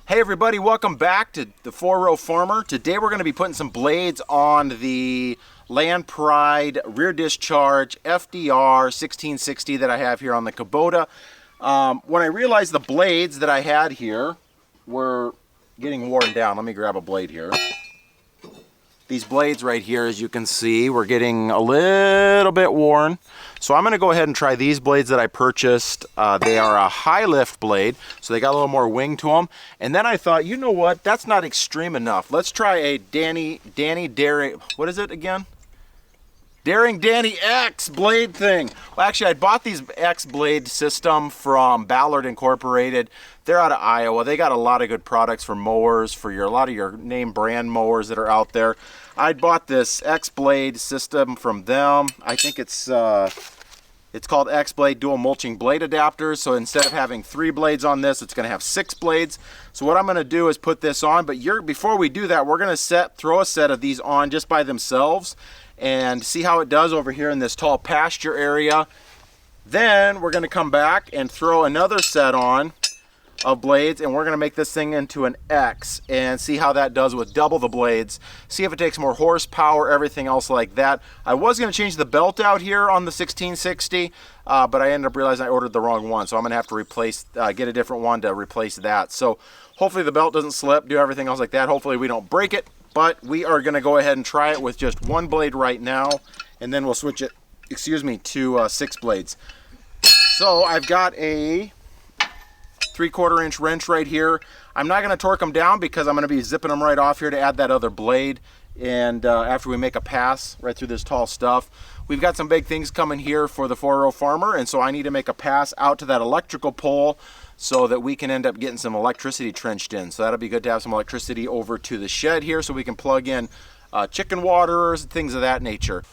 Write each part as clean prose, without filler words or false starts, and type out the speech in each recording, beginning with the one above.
Hey everybody, welcome back to the 4-Row Farmer. Today we're going to be putting some blades on the Land Pride rear discharge FDR 1660 that I have here on the Kubota. When I realized the blades that I had here were getting worn down, let me grab a blade here. These blades right here, as you can see, were getting a little bit worn. So I'm going to go ahead and try these blades that I purchased. They are a high lift blade, so they got a little more wing to them. And then I thought, you know what? That's not extreme enough. Let's try a Daring, what is it again? Daring Danny X blade thing. Well, actually, I bought these X blade system from Ballard Incorporated. They're out of Iowa. They got a lot of good products for mowers, for a lot of your name brand mowers that are out there. I bought this X blade system from them. I think it's called X blade dual mulching blade adapters. So instead of having 3 blades on this, it's going to have 6 blades. So what I'm going to do is put this on. But before we do that, we're going to throw a set of these on just by themselves and see how it does over here in this tall pasture area. Then we're going to come back and throw another set on of blades, and we're going to make this thing into an X and see how that does with double the blades, see if it takes more horsepower, everything else like that. I was going to change the belt out here on the 1660, but I ended up realizing I ordered the wrong one, so I'm going to have to get a different one to replace that. So hopefully the belt doesn't slip, do everything else like that. Hopefully we don't break it. But we are going to go ahead and try it with just 1 blade right now, and then we'll switch it, to 6 blades. So I've got a 3/4 inch wrench right here. I'm not going to torque them down because I'm going to be zipping them right off here to add that other blade. And after we make a pass right through this tall stuff, we've got some big things coming here for the 4-Row Farmer, and so I need to make a pass out to that electrical pole so that we can end up getting some electricity trenched in. So that'll be good to have some electricity over to the shed here so we can plug in chicken waterers and things of that nature.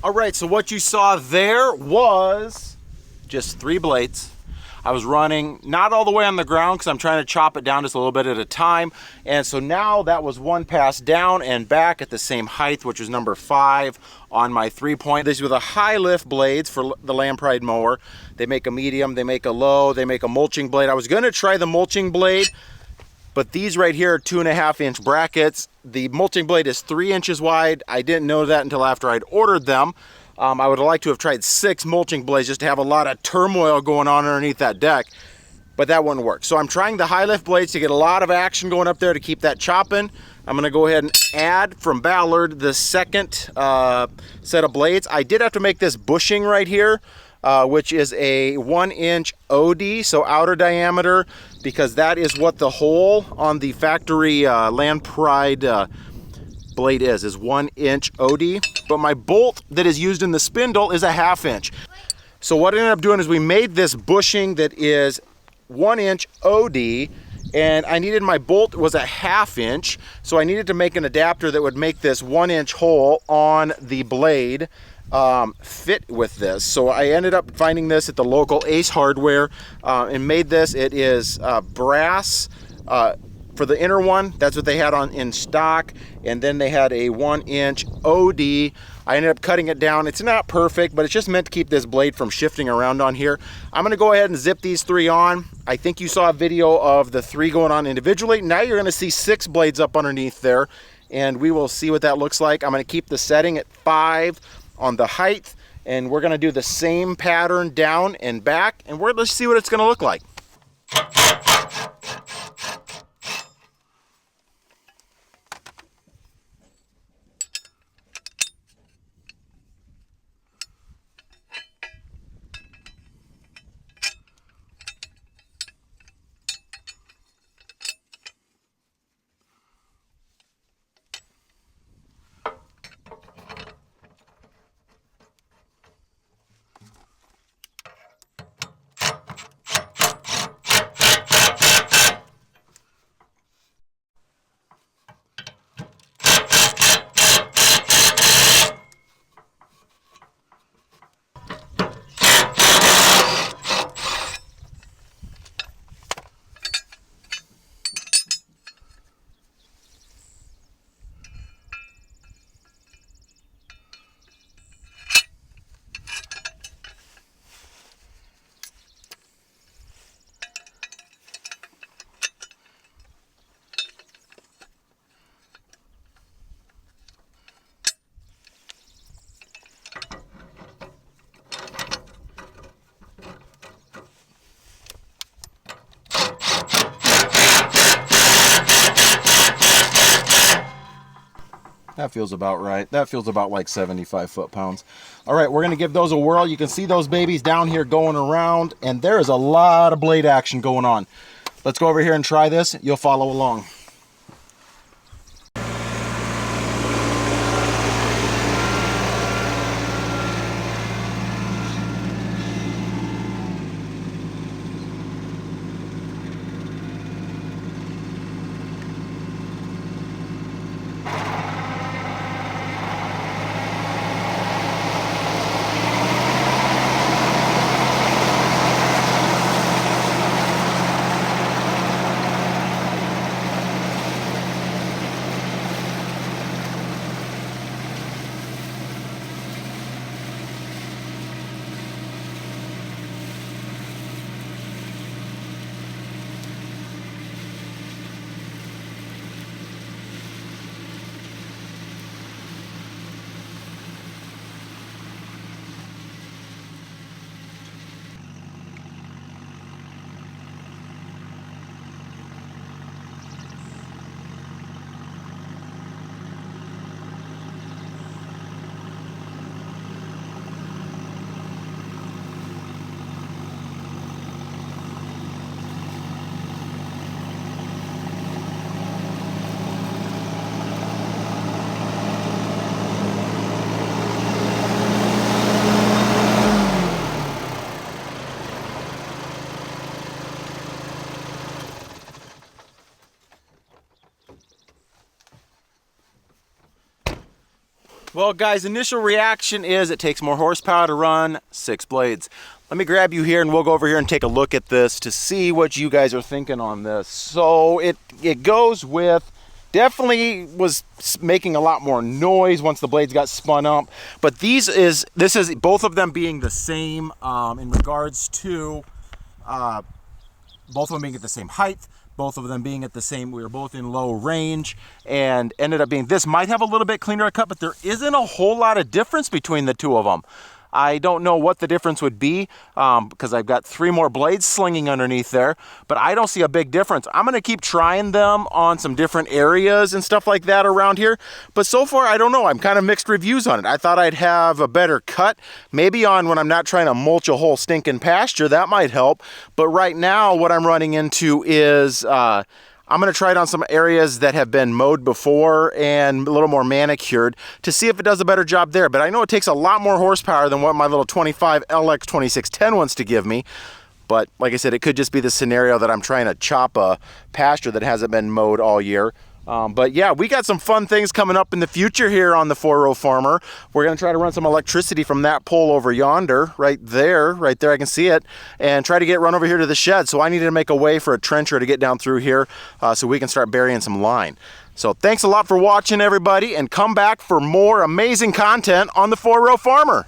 Alright, so what you saw there was just 3 blades. I was running not all the way on the ground because I'm trying to chop it down just a little bit at a time. And so now that was 1 pass down and back at the same height, which was number 5 on my 3-point. These were the high lift blades for the Land Pride mower. They make a medium, they make a low, they make a mulching blade. I was going to try the mulching blade, but these right here are 2.5 inch brackets. The mulching blade is 3 inches wide. I didn't know that until after I'd ordered them. I would have liked to have tried 6 mulching blades just to have a lot of turmoil going on underneath that deck, but that wouldn't work. So I'm trying the high lift blades to get a lot of action going up there to keep that chopping. I'm going to go ahead and add from Ballard the second set of blades. I did have to make this bushing right here, which is a 1-inch OD, so outer diameter, because that is what the hole on the factory Land Pride blade is 1-inch OD. But my bolt that is used in the spindle is a 1/2 inch. So what I ended up doing is we made this bushing that is 1-inch OD, and I needed, my bolt was a 1/2 inch, so I needed to make an adapter that would make this 1-inch hole on the blade fit with this. So I ended up finding this at the local Ace Hardware and made this. It is brass for the inner one. That's what they had on in stock, and then they had a 1-inch OD. I ended up cutting it down. It's not perfect, but it's just meant to keep this blade from shifting around on here. I'm gonna go ahead and zip these 3 on. I think you saw a video of the 3 going on individually. Now you're gonna see 6 blades up underneath there, and we will see what that looks like. I'm gonna keep the setting at 5 on the height, and we're gonna do the same pattern down and back, and let's see what it's gonna look like. That feels about right. That feels about like 75 foot-pounds. All right, we're gonna give those a whirl. You can see those babies down here going around, and there is a lot of blade action going on. Let's go over here and try this. You'll follow along. Well, guys, initial reaction is it takes more horsepower to run 6 blades. Let me grab you here and we'll go over here and take a look at this to see what you guys are thinking on this. So it goes with, definitely was making a lot more noise once the blades got spun up. But this is both of them being the same in regards to both of them being at the same height. Both of them being at the same, we were both in low range, and ended up being, this might have a little bit cleaner cut, but there isn't a whole lot of difference between the two of them. I don't know what the difference would be because I've got 3 more blades slinging underneath there, but I don't see a big difference. I'm going to keep trying them on some different areas and stuff like that around here, but so far I don't know. I'm kind of mixed reviews on it. I thought I'd have a better cut, maybe on when I'm not trying to mulch a whole stinking pasture. That might help, but right now what I'm running into is I'm going to try it on some areas that have been mowed before and a little more manicured to see if it does a better job there. But I know it takes a lot more horsepower than what my little 25 LX 2610 wants to give me. But like I said, it could just be the scenario that I'm trying to chop a pasture that hasn't been mowed all year. But yeah, we got some fun things coming up in the future here on the 4-row farmer. We're going to try to run some electricity from that pole over yonder, right there I can see it, and try to get run over here to the shed. So I needed to make a way for a trencher to get down through here so we can start burying some line. So thanks a lot for watching, everybody, and come back for more amazing content on the 4-row farmer.